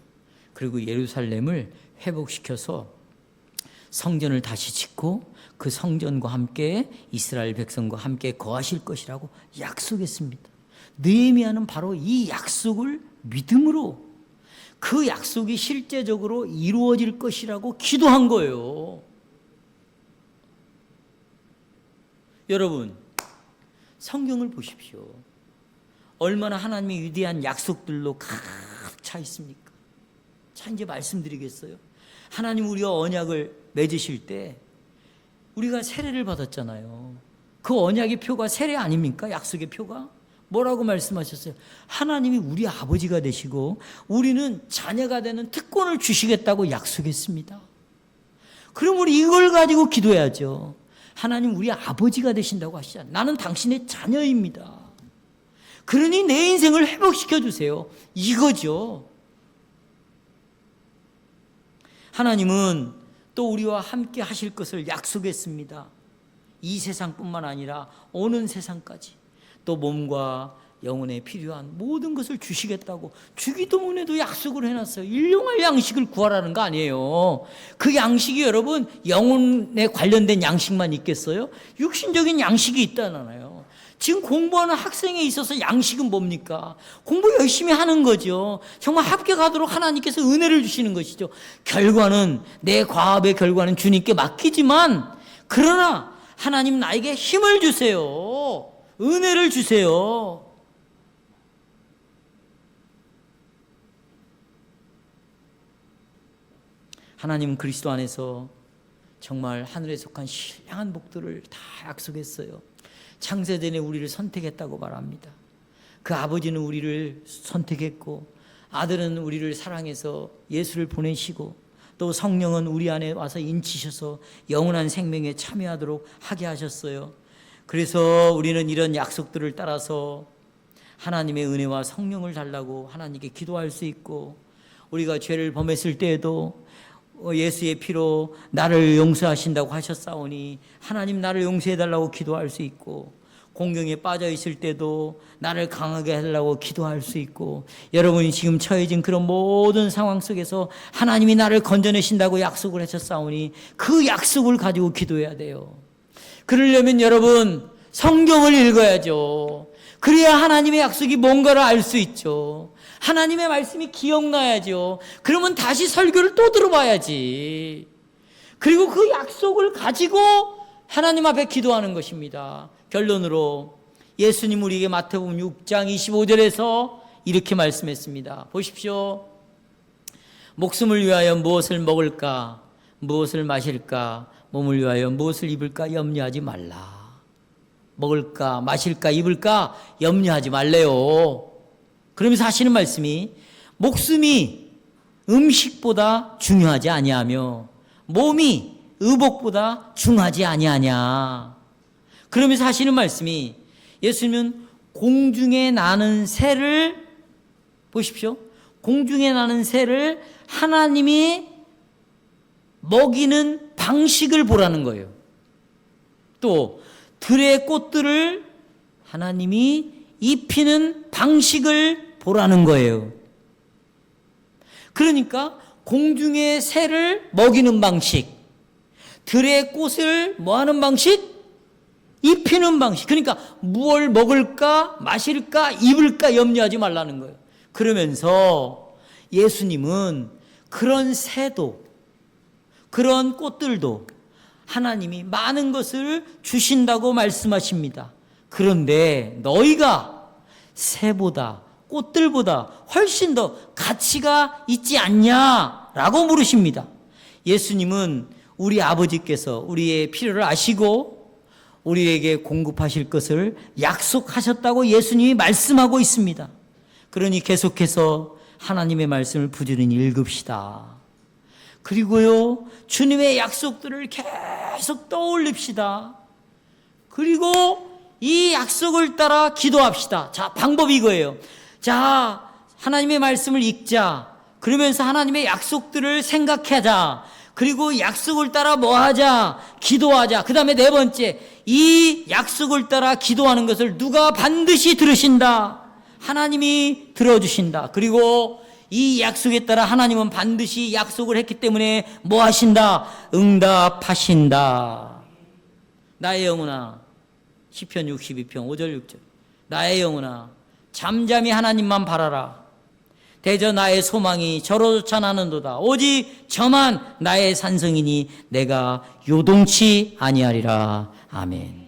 그리고 예루살렘을 회복시켜서 성전을 다시 짓고 그 성전과 함께 이스라엘 백성과 함께 거하실 것이라고 약속했습니다. 느헤미야는 바로 이 약속을 믿음으로 그 약속이 실제적으로 이루어질 것이라고 기도한 거예요. 여러분, 성경을 보십시오. 얼마나 하나님의 위대한 약속들로 가득 차 있습니까? 자, 이제 말씀드리겠어요. 하나님 우리와 언약을 맺으실 때 우리가 세례를 받았잖아요. 그 언약의 표가 세례 아닙니까? 약속의 표가? 뭐라고 말씀하셨어요? 하나님이 우리 아버지가 되시고 우리는 자녀가 되는 특권을 주시겠다고 약속했습니다. 그럼 우리 이걸 가지고 기도해야죠. 하나님 우리 아버지가 되신다고 하시잖아요. 나는 당신의 자녀입니다. 그러니 내 인생을 회복시켜 주세요. 이거죠. 하나님은 또 우리와 함께 하실 것을 약속했습니다. 이 세상뿐만 아니라 오는 세상까지 또 몸과 영혼에 필요한 모든 것을 주시겠다고 주기도문에도 약속을 해놨어요. 일용할 양식을 구하라는 거 아니에요. 그 양식이 여러분 영혼에 관련된 양식만 있겠어요? 육신적인 양식이 있다잖아요. 지금 공부하는 학생에 있어서 양식은 뭡니까? 공부 열심히 하는 거죠. 정말 합격하도록 하나님께서 은혜를 주시는 것이죠. 결과는 내 과업의 결과는 주님께 맡기지만 그러나 하나님 나에게 힘을 주세요. 은혜를 주세요. 하나님은 그리스도 안에서 정말 하늘에 속한 신령한 복들을 다 약속했어요. 창세전에 우리를 선택했다고 말합니다. 그 아버지는 우리를 선택했고 아들은 우리를 사랑해서 예수를 보내시고 또 성령은 우리 안에 와서 인치셔서 영원한 생명에 참여하도록 하게 하셨어요. 그래서 우리는 이런 약속들을 따라서 하나님의 은혜와 성령을 달라고 하나님께 기도할 수 있고 우리가 죄를 범했을 때에도 예수의 피로 나를 용서하신다고 하셨사오니 하나님 나를 용서해달라고 기도할 수 있고 공경에 빠져 있을 때도 나를 강하게 하려고 기도할 수 있고 여러분이 지금 처해진 그런 모든 상황 속에서 하나님이 나를 건져내신다고 약속을 하셨사오니 그 약속을 가지고 기도해야 돼요. 그러려면 여러분 성경을 읽어야죠. 그래야 하나님의 약속이 뭔가를 알 수 있죠. 하나님의 말씀이 기억나야죠. 그러면 다시 설교를 또 들어봐야지. 그리고 그 약속을 가지고 하나님 앞에 기도하는 것입니다. 결론으로 예수님 우리에게 마태복음 6장 25절에서 이렇게 말씀했습니다. 보십시오. 목숨을 위하여 무엇을 먹을까, 무엇을 마실까, 몸을 위하여 무엇을 입을까 염려하지 말라. 먹을까, 마실까, 입을까 염려하지 말래요. 그러면서 하시는 말씀이 목숨이 음식보다 중요하지 아니하며 몸이 의복보다 중하지 아니하냐. 그러면서 하시는 말씀이 예수님은 공중에 나는 새를 보십시오. 공중에 나는 새를 하나님이 먹이는 방식을 보라는 거예요. 또 들의 꽃들을 하나님이 입히는 방식을 보라는 거예요. 그러니까 공중의 새를 먹이는 방식, 들의 꽃을 뭐 하는 방식? 입히는 방식. 그러니까 무엇을 먹을까, 마실까, 입을까 염려하지 말라는 거예요. 그러면서 예수님은 그런 새도, 그런 꽃들도 하나님이 많은 것을 주신다고 말씀하십니다. 그런데 너희가 새보다 꽃들보다 훨씬 더 가치가 있지 않냐라고 물으십니다. 예수님은 우리 아버지께서 우리의 필요를 아시고 우리에게 공급하실 것을 약속하셨다고 예수님이 말씀하고 있습니다. 그러니 계속해서 하나님의 말씀을 부지런히 읽읍시다. 그리고요, 주님의 약속들을 계속 떠올립시다. 그리고 이 약속을 따라 기도합시다. 자, 방법이 이거예요. 자, 하나님의 말씀을 읽자. 그러면서 하나님의 약속들을 생각하자. 그리고 약속을 따라 뭐 하자? 기도하자. 그 다음에 네 번째, 이 약속을 따라 기도하는 것을 누가 반드시 들으신다. 하나님이 들어주신다. 그리고 이 약속에 따라 하나님은 반드시 약속을 했기 때문에 뭐 하신다? 응답하신다. 나의 영혼아, 시편 62편 5절 6절. 나의 영혼아, 잠잠히 하나님만 바라라. 대저 나의 소망이 저로조차 나는도다. 오직 저만 나의 산성이니 내가 요동치 아니하리라. 아멘.